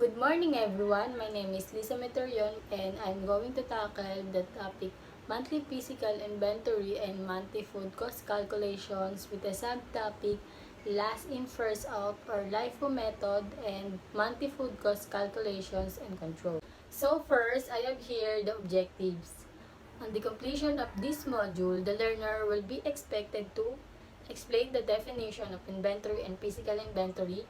Good morning everyone, my name is Lisa Meterion and I'm going to tackle the topic monthly physical inventory and monthly food cost calculations with a subtopic last in first out or LIFO method and monthly food cost calculations and control. So first, I have here the objectives. On the completion of this module, the learner will be expected to explain the definition of inventory and physical inventory,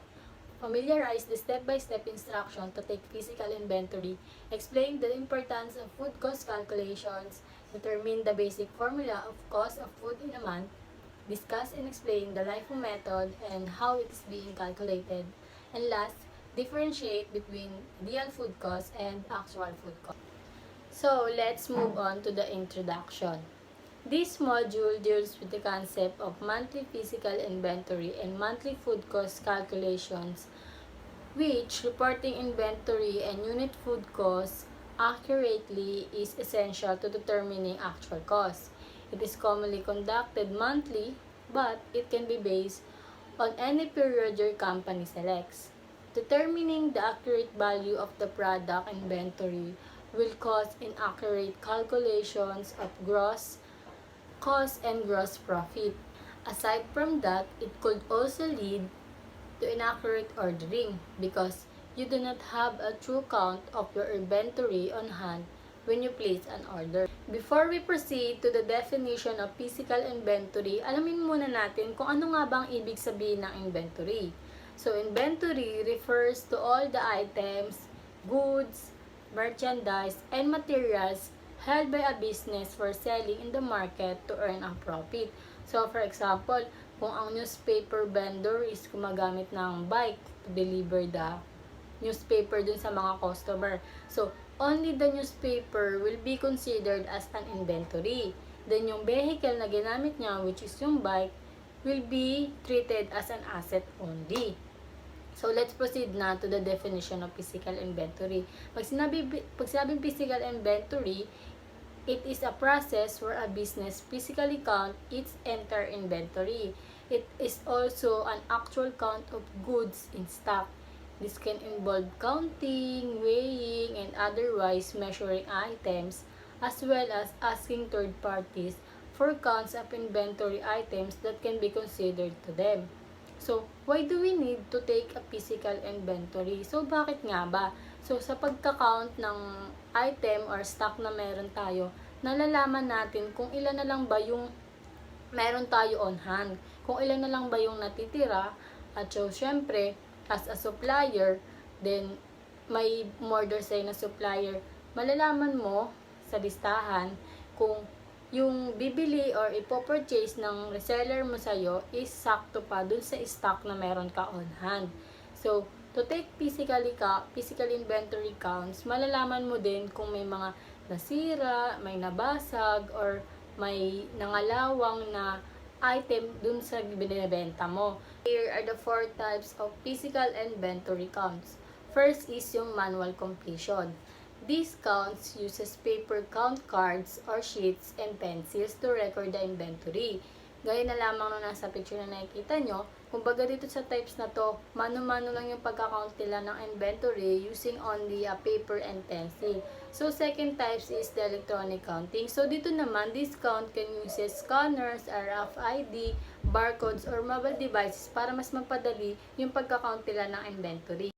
familiarize the step-by-step instruction to take physical inventory, explain the importance of food cost calculations, determine the basic formula of cost of food in a month, discuss and explain the LIFO method and how it is being calculated, and last, differentiate between real food cost and actual food cost. So, let's move on to the introduction. This module deals with the concept of monthly physical inventory and monthly food cost calculations, which reporting inventory and unit food costs accurately is essential to determining actual costs. It is commonly conducted monthly, but it can be based on any period your company selects. Determining the accurate value of the product inventory will cause inaccurate calculations of gross cost and gross profit. Aside from that, it could also lead to inaccurate ordering because you do not have a true count of your inventory on hand when you place an order. Before we proceed to the definition of physical inventory, alamin muna natin kung ano nga bang ibig sabihin ng inventory. So, inventory refers to all the items, goods, merchandise, and materials held by a business for selling in the market to earn a profit. So, for example, kung ang newspaper vendor is gumagamit ng bike to deliver the newspaper dun sa mga customer. So, only the newspaper will be considered as an inventory. Then, yung vehicle na ginamit niya, which is yung bike, will be treated as an asset only. So, let's proceed na to the definition of physical inventory. Pag sinabing physical inventory, it is a process where a business physically count its entire inventory. It is also an actual count of goods in stock. This can involve counting, weighing, and otherwise measuring items, as well as asking third parties for counts of inventory items that can be considered to them. So, why do we need to take a physical inventory? So, bakit nga ba? So, sa pagka-count ng item or stock na meron tayo, nalalaman natin kung ilan na lang ba yung meron tayo on hand. Kung ilan na lang ba yung natitira. At so, syempre, as a supplier, then, may order sa'yo na supplier, malalaman mo sa listahan kung yung bibili or ipopurchase ng reseller mo sa'yo is sakto pa dun sa stock na meron ka on hand. So, to take physical inventory counts, malalaman mo din kung may mga nasira, may nabasag, or may nangalawang na item dun sa binibenta mo. Here are the 4 types of physical inventory counts. First is yung manual completion. These counts uses paper count cards or sheets and pencils to record the inventory. Gaya na lamang nung nasa picture na nakikita nyo, kumbaga dito sa types na to, mano-mano lang yung pagka-count nila ng inventory using only a paper and pencil. So, second types is the electronic counting. So, dito naman, this count can use scanners, RFID, barcodes, or mobile devices para mas mapadali yung pagka-count nila ng inventory.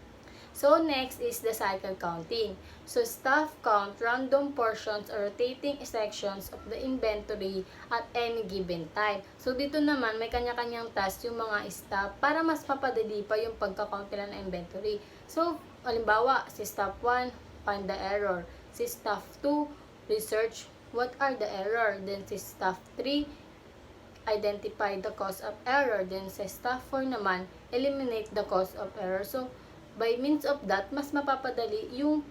So, next is the cycle counting. So, staff count random portions or rotating sections of the inventory at any given time. So, dito naman, may kanya-kanyang task yung mga staff para mas mapadali pa yung pagka-count nila ng inventory. So, halimbawa, si staff 1, find the error. Si staff 2, research what are the error. Then, si staff 3, identify the cause of error. Then, si staff 4 naman, eliminate the cause of error. So, by means of that, mas mapapadali yung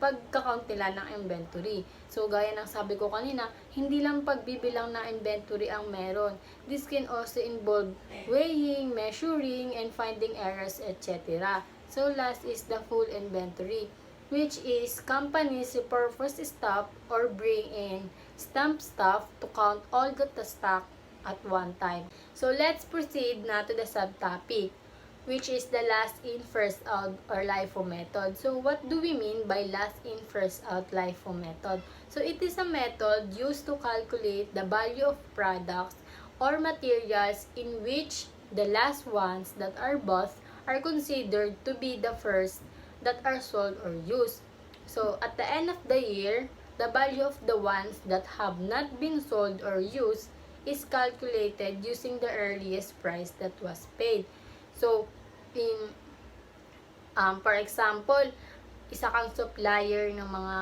pagka-count nila ng inventory. So, gaya ng sabi ko kanina, hindi lang pagbibilang ng inventory ang meron. This can also involve weighing, measuring, and finding errors, etc. So, last is the full inventory, which is companies repurpose stock or bring in stamp stock to count all the stock at one time. So, let's proceed na to the subtopic. which is the last in, first out or LIFO method. So what do we mean by last in, first out LIFO method? So it is a method used to calculate the value of products or materials in which the last ones that are bought are considered to be the first that are sold or used. So at the end of the year, the value of the ones that have not been sold or used is calculated using the earliest price that was paid. So, in for example, isa kang supplier ng mga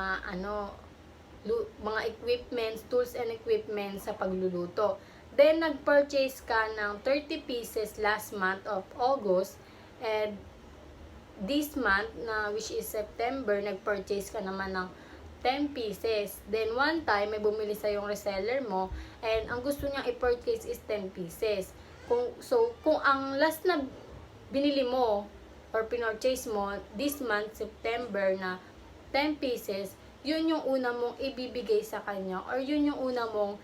mga equipments, tools and equipment sa pagluluto. Then nag-purchase ka ng 30 pieces last month of August, and this month na which is September, nag-purchase ka naman ng 10 pieces. Then one time may bumili sa yung reseller mo and ang gusto niyang i-purchase is 10 pieces. Kung ang last na binili mo or pinurchase mo this month, September, na 10 pieces, yun yung una mong ibibigay sa kanya or yun yung una mong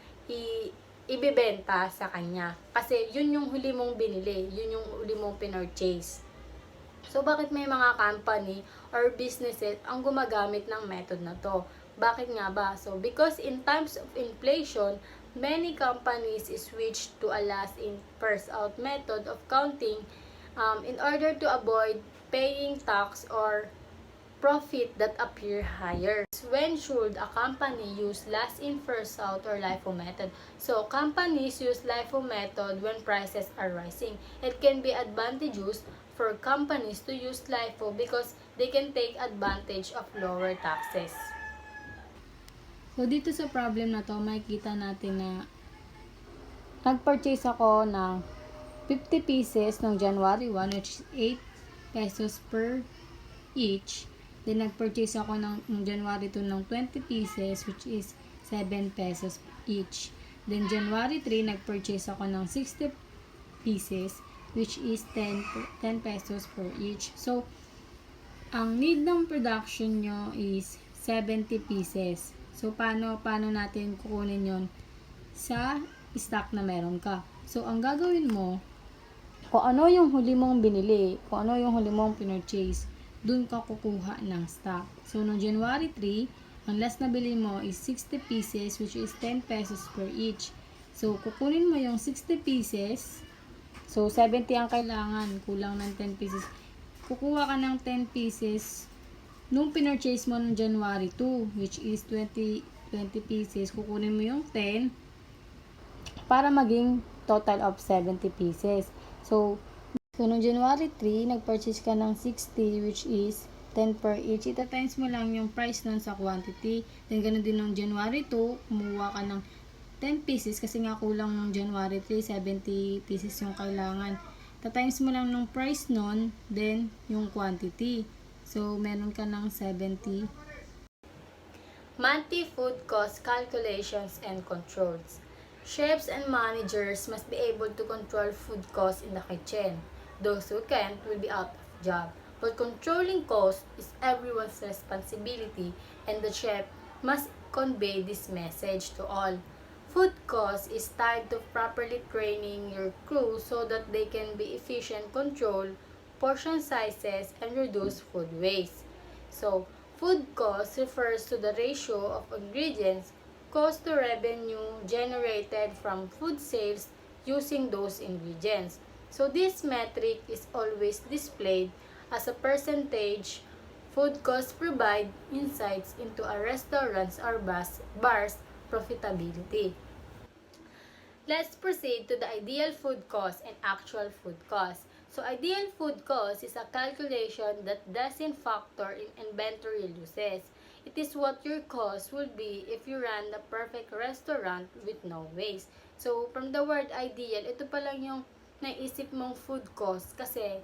ibebenta sa kanya. Kasi yun yung huli mong binili, yun yung huli mong pinurchase. So, bakit may mga company or businesses ang gumagamit ng method na to? Bakit nga ba? So, because in times of inflation, many companies switch to a last in, first out method of counting in order to avoid paying tax or profit that appear higher. When should a company use last in, first out or LIFO method? So, companies use LIFO method when prices are rising. It can be advantageous for companies to use LIFO because they can take advantage of lower taxes. So, dito sa problem na to, makikita natin na nag-purchase ako ng 50 pieces ng January 1, which is 8 pesos per each. Then, nag-purchase ako ng January 2 ng 20 pieces, which is 7 pesos each. Then, January 3, nag-purchase ako ng 60 pieces, which is 10 pesos per each. So, ang need ng production nyo is 70 pieces. So, paano natin kukunin yon sa stock na meron ka? So, ang gagawin mo, kung ano yung huli mong binili, kung ano yung huli mong pinurchase, dun ka kukuha ng stock. So, noong January 3, ang last na bili mo is 60 pieces, which is 10 pesos per each. So, kukunin mo yung 60 pieces. So, 70 ang kailangan, kulang ng 10 pieces. Kukuha ka ng 10 pieces nung pinurchase mo noong January 2, which is 20 pieces. Kukunin mo yung 10 para maging total of 70 pieces. So noong January 3, nag-purchase ka ng 60, which is 10 per each. Ita times mo lang yung price nun sa quantity. Then, ganun din noong January 2, kumuha ka ng 10 pieces kasi nga kulang ng January 3, 70 pieces yung kailangan. Ta-times mo lang ng price nun, then yung quantity. So, meron ka ng 70. Monthly food cost calculations and controls. Chefs and managers must be able to control food costs in the kitchen. Those who can't will be out of job. But controlling costs is everyone's responsibility, and the chef must convey this message to all. Food cost is tied to properly training your crew so that they can be efficient, control portion sizes, and reduce food waste. So, food cost refers to the ratio of ingredients cost to revenue generated from food sales using those ingredients. So, this metric is always displayed as a percentage. Food costs provide insights into a restaurant's or bar's profitability. Let's proceed to the ideal food cost and actual food cost. So, ideal food cost is a calculation that doesn't factor in inventory losses. It is what your cost will be if you run the perfect restaurant with no waste. So, from the word ideal, ito pa lang yung naisip mong food cost kasi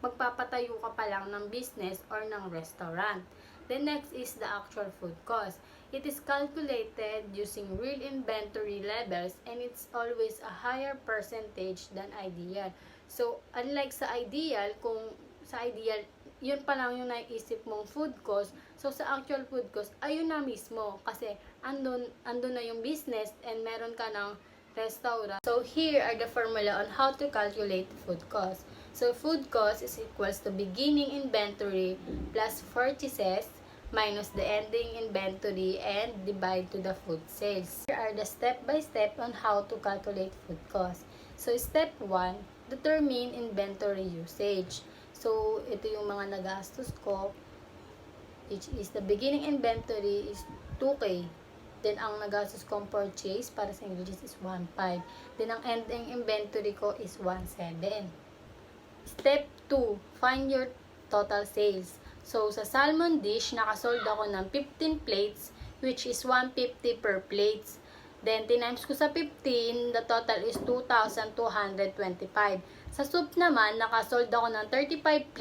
magpapatayo ka pa lang ng business or ng restaurant. The next is the actual food cost. It is calculated using real inventory levels and it's always a higher percentage than ideal. So, unlike sa ideal, kung sa ideal, yun pa lang yung naisip mong food cost. So, sa actual food cost, ayun na mismo. Kasi, andun na yung business and meron ka ng restaurant. So, here are the formula on how to calculate food cost. So, food cost is equals to beginning inventory plus purchases minus the ending inventory and divide to the food sales. Here are the step-by-step on how to calculate food cost. So, step 1, determine inventory usage. So, ito yung mga nagastos ko, which is the beginning inventory is 2K. Then, ang nagastos kong purchase para sa ingredients is 1.5. Then, ang ending inventory ko is 1.7. Step 2, find your total sales. So, sa salmon dish, nakasold ako ng 15 plates, which is 150 per plates. Then, tinimes ko sa 15, the total is 2,225. Sa soup naman, nakasold ako ng 35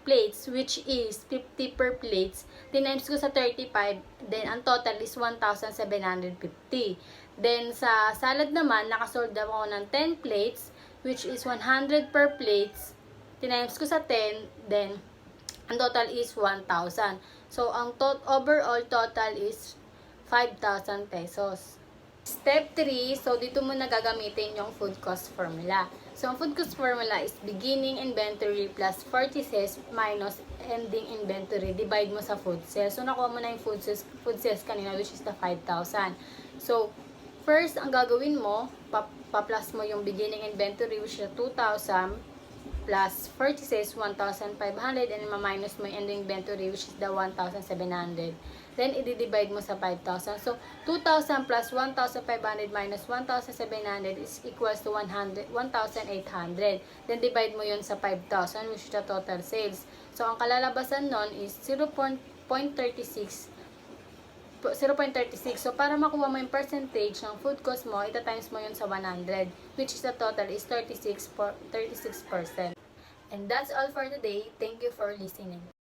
plates, which is 50 per plates. Tinimes ko sa 35, then ang total is 1,750. Then, sa salad naman, nakasold ako ng 10 plates, which is 100 per plates. Tinimes ko sa 10, then ang total is 1,000. So, ang overall total is 5,000 pesos. Step 3, so dito mo na gagamitin yung food cost formula. So, ang food cost formula is beginning inventory plus purchases minus ending inventory. Divide mo sa food sales. So, nakuha mo na yung food sales kanina, which is the 5,000. So, first, ang gagawin mo, pa-plus mo yung beginning inventory, which is 2,000 plus purchases 1,500 and ma-minus mo yung ending inventory, which is the 1,700. Then, i-divide mo sa 5,000. So, 2,000 plus 1,500 minus 1,700 is equals to 1,800. Then, divide mo yun sa 5,000, which is the total sales. So, ang kalalabasan nun is 0.36. So, para makuha mo yung percentage ng food cost mo, ita-times mo yun sa 100, which is the total is 36%. And that's all for today. Thank you for listening.